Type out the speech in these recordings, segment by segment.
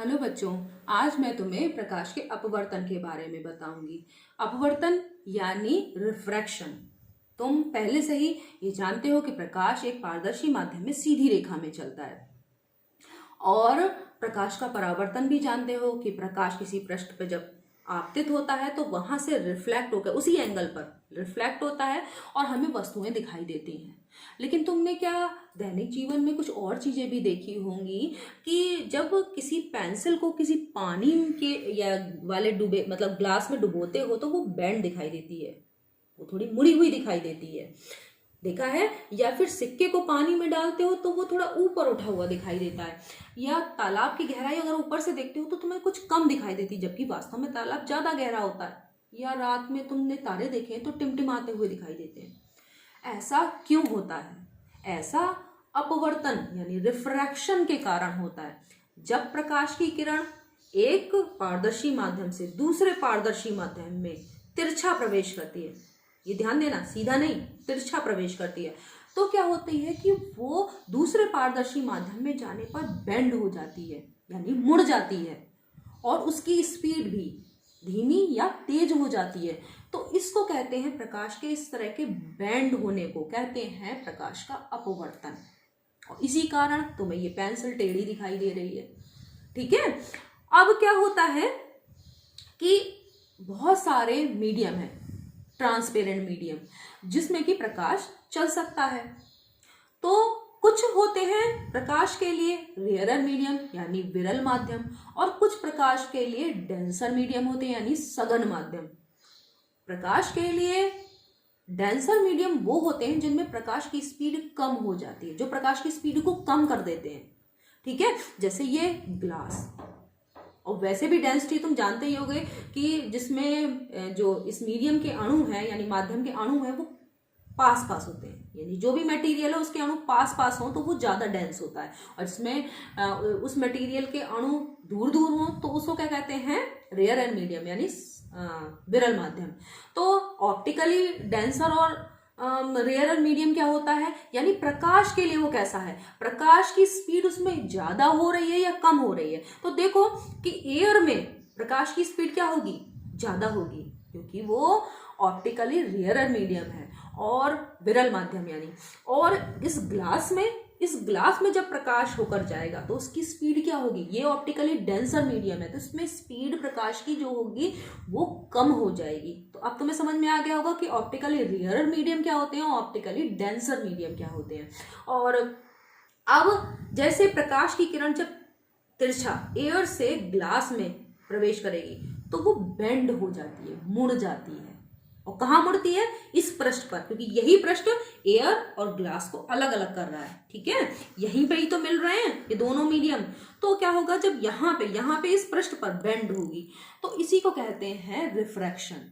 Hello बच्चों, आज मैं तुम्हें प्रकाश के अपवर्तन के बारे में बताऊंगी। अपवर्तन यानी रिफ्रैक्शन। तुम पहले से ही ये जानते हो कि प्रकाश एक पारदर्शी माध्यम में सीधी रेखा में चलता है। और प्रकाश का परावर्तन भी जानते हो कि प्रकाश किसी पृष्ठ पर जब आपतित होता है तो वहां से रिफ्लेक्ट होकर उसी एंगल पर रिफ्लेक्ट होता है और हमें वस्तुएं दिखाई देती हैं। लेकिन तुमने क्या दैनिक जीवन में कुछ और चीजें भी देखी होंगी कि जब किसी पेंसिल को किसी पानी के या वाले डुबे मतलब ग्लास में डुबोते हो तो वो बैंड दिखाई देती है, वो थोड़ी मुड़ी हुई दिखाई देती है, देखा है। या फिर सिक्के को पानी में डालते हो तो वो थोड़ा ऊपर उठा हुआ दिखाई देता है। या तालाब की गहराई अगर ऊपर से देखते हो तो तुम्हें कुछ कम दिखाई देती, जबकि वास्तव में तालाब ज्यादा गहरा होता है। या रात में तुमने तारे देखे तो टिमटिमाते हुए दिखाई देते हैं। ऐसा क्यों होता है? ऐसा अपवर्तन यानी रिफ्रैक्शन के कारण होता है। जब प्रकाश की किरण एक पारदर्शी माध्यम से दूसरे पारदर्शी माध्यम में तिरछा प्रवेश करती है, ये ध्यान देना, सीधा नहीं, तिरछा प्रवेश करती है, तो क्या होती है कि वो दूसरे पारदर्शी माध्यम में जाने पर बेंड हो जाती है यानी मुड़ जाती है और उसकी स्पीड भी धीमी या तेज हो जाती है। तो इसको कहते हैं, प्रकाश के इस तरह के बैंड होने को कहते हैं प्रकाश का अपवर्तन। और इसी कारण तुम्हें ये पेंसिल टेढ़ी दिखाई दे रही है। ठीक है। अब क्या होता है कि बहुत सारे मीडियम है, ट्रांसपेरेंट मीडियम, जिसमें कि प्रकाश चल सकता है। तो कुछ होते हैं प्रकाश के लिए रेयरर मीडियम यानी विरल माध्यम, और कुछ प्रकाश के लिए डेंसर मीडियम होते हैं यानी सघन माध्यम। प्रकाश के लिए डेंसर मीडियम वो होते हैं जिनमें प्रकाश की स्पीड कम हो जाती है, जो प्रकाश की स्पीड को कम कर देते हैं। ठीक है, जैसे ये ग्लास। और वैसे भी डेंसिटी तुम जानते ही होगे कि जिसमें जो इस मीडियम के अणु हैं यानी माध्यम के अणु हैं वो पास पास होते हैं, यानी जो भी मटेरियल है उसके अणु पास पास हो तो वो ज्यादा डेंस होता है। और जिसमें उस मटेरियल के अणु दूर दूर हो तो उसको क्या कहते हैं? रेयर एंड मीडियम यानी विरल माध्यम। तो ऑप्टिकली डेंसर और रेयर मीडियम क्या होता है, यानी प्रकाश के लिए वो कैसा है, प्रकाश की स्पीड उसमें ज्यादा हो रही है या कम हो रही है। तो देखो कि एयर में प्रकाश की स्पीड क्या होगी? ज्यादा होगी, क्योंकि वो ऑप्टिकली रेयर मीडियम है और विरल माध्यम यानी। और इस ग्लास में जब प्रकाश होकर जाएगा तो उसकी स्पीड क्या होगी? ये ऑप्टिकली डेंसर मीडियम है तो इसमें स्पीड प्रकाश की जो होगी वो कम हो जाएगी। तो अब तुम्हें समझ में आ गया होगा कि ऑप्टिकली रेयर मीडियम क्या होते हैं और ऑप्टिकली डेंसर मीडियम क्या होते हैं। और अब जैसे प्रकाश की किरण जब तिरछा एयर से ग्लास में प्रवेश करेगी तो वो बेंड हो जाती है, मुड़ जाती है। और कहाँ मुड़ती है? इस पृष्ठ पर, क्योंकि यही पृष्ठ एयर और ग्लास को अलग अलग कर रहा है। ठीक है, यहीं पे ही तो मिल रहे हैं ये दोनों मीडियम। तो क्या होगा जब यहाँ पे इस पृष्ठ पर बेंड होगी तो इसी को कहते हैं रिफ्रैक्शन।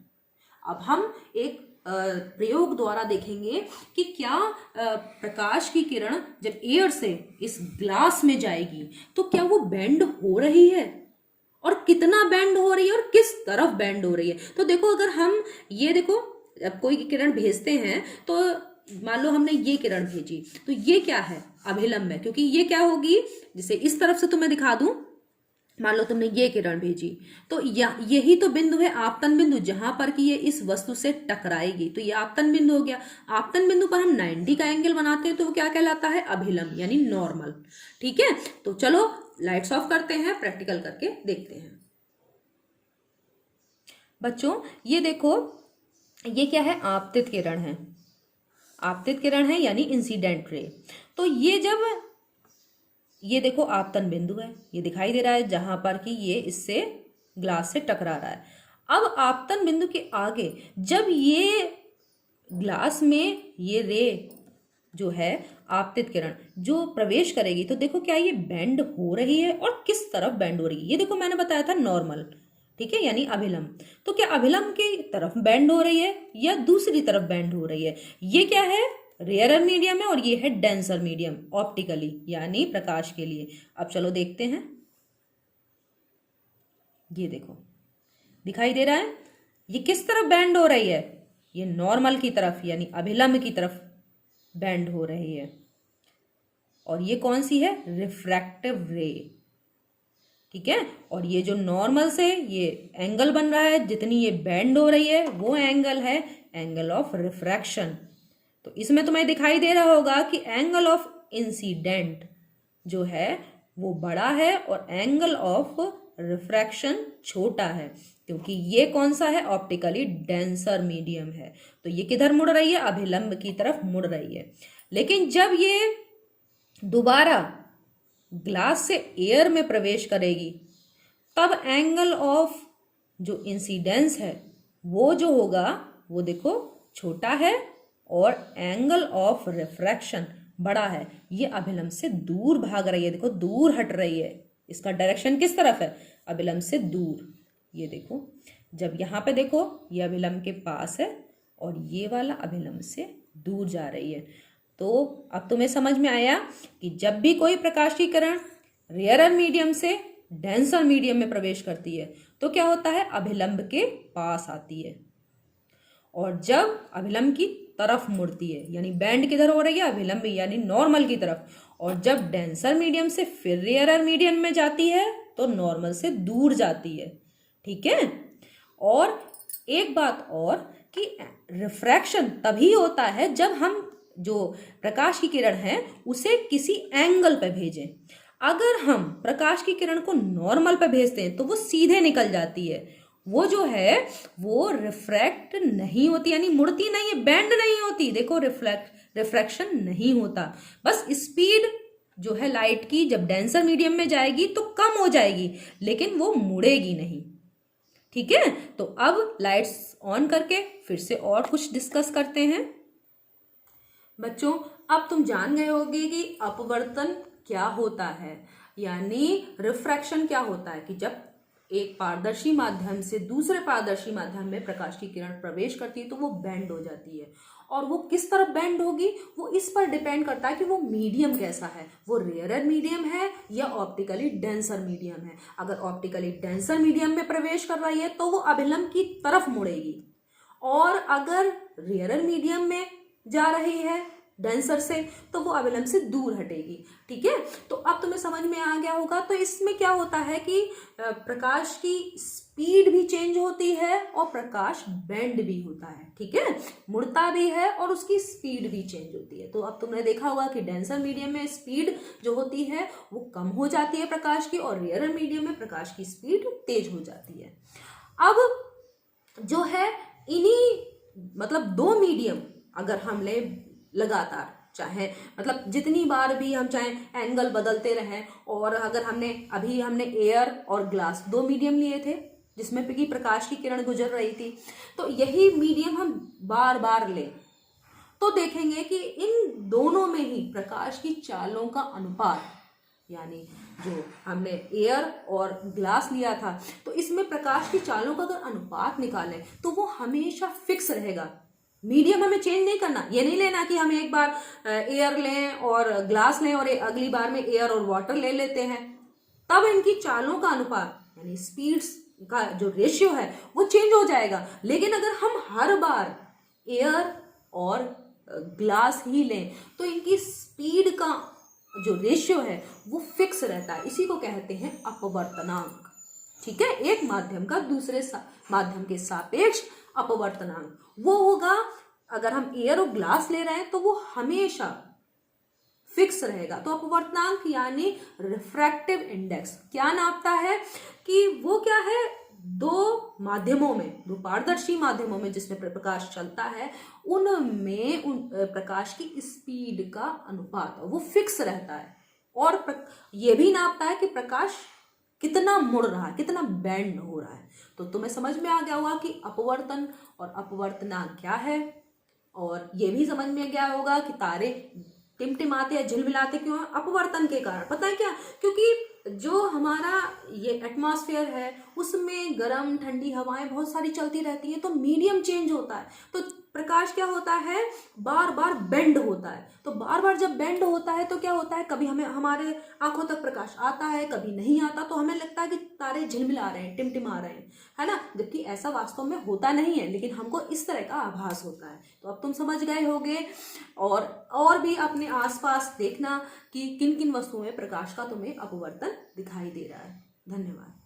अब हम एक प्रयोग द्वारा देखेंगे कि क्या प्रकाश की किरण जब एयर से इस ग्लास में जाएगी तो क्या वो बेंड हो रही है और कितना बेंड हो रही है और किस तरफ बेंड हो रही है। तो देखो, अगर हम ये देखो, अब कोई किरण भेजते हैं तो मान लो हमने ये किरण भेजी तो ये क्या है? अभिलंब है, क्योंकि ये क्या होगी, जिसे इस तरफ से तुम्हें दिखा दूं, मान लो तुमने ये किरण भेजी तो यही तो बिंदु है आपतन बिंदु, जहां पर कि ये इस वस्तु से टकराएगी तो ये आपतन बिंदु हो गया। आपतन बिंदु पर हम 90 का एंगल बनाते हैं तो वो क्या कहलाता है? अभिलंब यानी नॉर्मल। ठीक है, तो चलो लाइट्स ऑफ करते हैं, प्रैक्टिकल करके देखते हैं। बच्चों ये देखो, ये क्या है? आपतित किरण है, आपतित किरण है यानी इंसिडेंट रे। तो ये देखो आपतन बिंदु है, ये दिखाई दे रहा है जहां पर कि ये इससे ग्लास से टकरा रहा है। अब आपतन बिंदु के आगे जब ये ग्लास में ये रे जो है आपतित किरण जो प्रवेश करेगी तो देखो क्या ये बेंड हो रही है और किस तरफ बेंड हो रही है। ये देखो मैंने बताया था नॉर्मल, ठीक है, यानी अभिलंब। तो क्या अभिलंब की तरफ बेंड हो रही है या दूसरी तरफ बेंड हो रही है? ये क्या है? रेयरर मीडियम है और ये है डेंसर मीडियम ऑप्टिकली यानी प्रकाश के लिए। अब चलो देखते हैं, ये देखो दिखाई दे रहा है ये किस तरफ बेंड हो रही है? ये नॉर्मल की तरफ यानी अभिलंब की तरफ बेंड हो रही है। और ये कौन सी है? रिफ्रैक्टिव रे। ठीक है। और ये जो नॉर्मल से ये एंगल बन रहा है, जितनी ये बेंड हो रही है, वो एंगल है एंगल ऑफ रिफ्रैक्शन। तो इसमें तुम्हें दिखाई दे रहा होगा कि एंगल ऑफ इंसिडेंट जो है वो बड़ा है और एंगल ऑफ रिफ्रैक्शन छोटा है, क्योंकि ये कौन सा है, ऑप्टिकली डेंसर मीडियम है। तो ये किधर मुड़ रही है, अभिलंब की तरफ मुड़ रही है। लेकिन जब ये दोबारा ग्लास से एयर में प्रवेश करेगी, तब एंगल ऑफ जो इंसिडेंस है वो जो होगा वो देखो छोटा है और एंगल ऑफ रिफ्रैक्शन बड़ा है। ये अभिलंब से दूर भाग रही है, देखो दूर हट रही है। इसका डायरेक्शन किस तरफ है, अभिलंब से दूर। ये देखो, जब यहाँ पे देखो ये अभिलंब के पास है और ये वाला अभिलंब से दूर जा रही है। तो अब तुम्हें समझ में आया कि जब भी कोई प्रकाश की किरण रेयरर मीडियम से डेंसर मीडियम में प्रवेश करती है तो क्या होता है, अभिलंब के पास आती है। और जब अभिलंब की तरफ मुड़ती है, यानी बैंड किधर हो रही है, अभिलंब यानी नॉर्मल की तरफ। और जब डेंसर मीडियम से फिर रेयरर मीडियम में जाती है तो नॉर्मल से दूर जाती है। ठीक है। और एक बात और कि रिफ्रैक्शन तभी होता है जब हम जो प्रकाश की किरण है उसे किसी एंगल पे भेजें। अगर हम प्रकाश की किरण को नॉर्मल पे भेजते हैं तो वो सीधे निकल जाती है, वो जो है वो रिफ्रैक्ट नहीं होती, यानी मुड़ती नहीं है, बेंड नहीं होती। देखो रिफ्रैक्शन नहीं होता, बस स्पीड जो है लाइट की जब डेंसर मीडियम में जाएगी तो कम हो जाएगी, लेकिन वो मुड़ेगी नहीं। ठीक है। तो अब लाइट्स ऑन करके फिर से और कुछ डिस्कस करते हैं। बच्चों, अब तुम जान गए होगे कि अपवर्तन क्या होता है, यानी रिफ्रैक्शन क्या होता है, कि जब एक पारदर्शी माध्यम से दूसरे पारदर्शी माध्यम में प्रकाश की किरण प्रवेश करती है तो वो बेंड हो जाती है। और वो किस तरफ बेंड होगी, वो इस पर डिपेंड करता है कि वो मीडियम कैसा है, वो रेयरर मीडियम है या ऑप्टिकली डेंसर मीडियम है। अगर ऑप्टिकली डेंसर मीडियम में प्रवेश कर रही है तो वो अभिलंब की तरफ मुड़ेगी, और अगर रेयरर मीडियम में जा रही है डेंसर से तो वो अभिलंब से दूर हटेगी। ठीक है। तो अब तुम्हें समझ में आ गया होगा। तो इसमें क्या होता है कि प्रकाश की स्पीड भी चेंज होती है और प्रकाश बेंड भी होता है। ठीक है, मुड़ता भी है और उसकी स्पीड भी चेंज होती है। तो अब तुमने देखा होगा कि डेंसर मीडियम में स्पीड जो होती है वो कम हो जाती है प्रकाश की, और रेयरर मीडियम में प्रकाश की स्पीड तेज हो जाती है। अब जो है इन्हीं मतलब दो मीडियम अगर हम ले लगातार, चाहे मतलब जितनी बार भी हम चाहे एंगल बदलते रहें, और अगर हमने एयर और ग्लास दो मीडियम लिए थे जिसमें कि प्रकाश की किरण गुजर रही थी, तो यही मीडियम हम बार बार लें तो देखेंगे कि इन दोनों में ही प्रकाश की चालों का अनुपात, यानी जो हमने एयर और ग्लास लिया था तो इसमें प्रकाश की चालों का अगर अनुपात निकालें तो वो हमेशा फिक्स रहेगा। मीडियम हमें चेंज नहीं करना, ये नहीं लेना कि हम एक बार एयर लें और ग्लास लें और अगली बार में एयर और वाटर ले लेते हैं, तब इनकी चालों का अनुपात यानी स्पीड्स का जो रेशियो है वो चेंज हो जाएगा। लेकिन अगर हम हर बार एयर और ग्लास ही लें तो इनकी स्पीड का जो रेशियो है वो फिक्स रहता है। इसी को कहते हैं अपवर्तनांक। ठीक है, एक माध्यम का दूसरे माध्यम के सापेक्ष अपवर्तनांक वो होगा। अगर हम एयर और ग्लास ले रहे हैं तो वो हमेशा फिक्स रहेगा। तो अपवर्तनांक यानी रिफ्रैक्टिव इंडेक्स क्या नापता है कि वो क्या है, दो माध्यमों में, दो पारदर्शी माध्यमों में जिसमें प्रकाश चलता है उनमें प्रकाश की स्पीड का अनुपात वो फिक्स रहता है। और ये भी नापता है कि प्रकाश कितना मुड़ रहा है, कितना बेंड हो रहा है। तो तुम्हें समझ में आ गया होगा कि अपवर्तन और अपवर्तनांक क्या है, और ये भी समझ में गया होगा कि तारे टिमटिमाते या झिलमिलाते क्यों हैं, अपवर्तन के कारण। पता है क्या, क्योंकि जो हमारा ये एटमॉस्फेयर है उसमें गर्म ठंडी हवाएं बहुत सारी चलती रहती हैं, तो मीडियम चेंज होता है, तो प्रकाश क्या होता है, बार बार बेंड होता है। तो बार बार जब बेंड होता है तो क्या होता है, कभी हमें हमारे आंखों तक प्रकाश आता है, कभी नहीं आता, तो हमें लगता है कि तारे झिलमिला रहे हैं, टिमटिमा रहे हैं, है ना, जबकि ऐसा वास्तव में होता नहीं है, लेकिन हमको इस तरह का आभास होता है। तो अब तुम समझ गए होगे। और भी अपने आसपास देखना कि किन किन वस्तुओं में प्रकाश का तुम्हें अपवर्तन दिखाई दे रहा है। धन्यवाद।